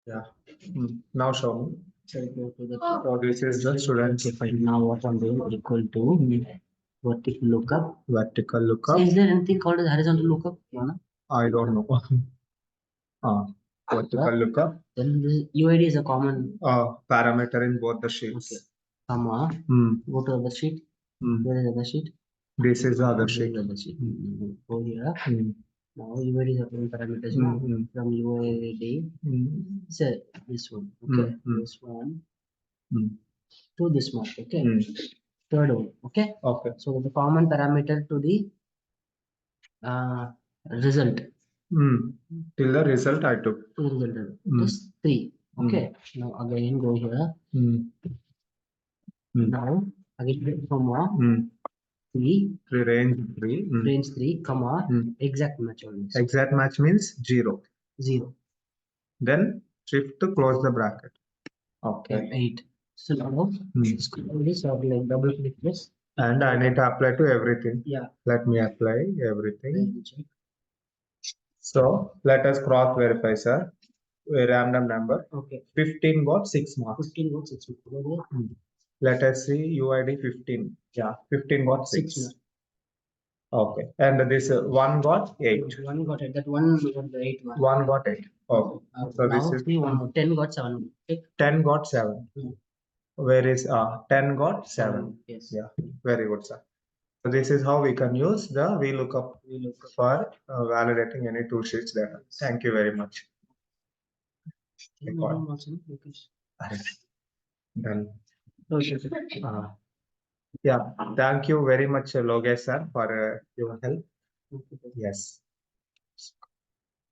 Yeah. Now show me. So this is the student. Okay, fine. Now what I'm doing equal to vertical lookup. Vertical So lookup. is there anything called as horizontal lookup? No? I don't know. Vertical lookup. Then the UID is a common Parameter in both the sheets. Okay. Comma. Go to other sheet. Where is the other sheet? This is the other sheet. Other sheet. Go here. Now UID is a parameters from UID. So this one. Okay. This one. To this one. Okay. Third one. Okay. Okay. So the common parameter to the result. Till the result I took. Just 3. Okay. Now again go here. Now again comma 3. Range 3. Range 3, comma exact match only. Exact match means 0. 0. Then shift to close the bracket. Okay. 8. So now scroll this or like double click this. And I need to apply to everything. Yeah. Let me apply everything. So let us cross verify, sir. A random number. Okay. 15 got 6 marks. 15 got 6 marks. Let us see UID 15. Yeah. 15 got 6. Okay. And this 1 got 8. 1 got 8. That 1 got the 8 marks. 1 got 8. Okay. So now this is 10 got 7. Okay. 10 got 7. Where is 10 got 7? Yes. Yeah. Very good, sir. So this is how we can use the VLOOKUP for validating any tool sheets data. Thank you very much. Done. Yeah. Thank you very much, Logesh sir, for your help. Yes.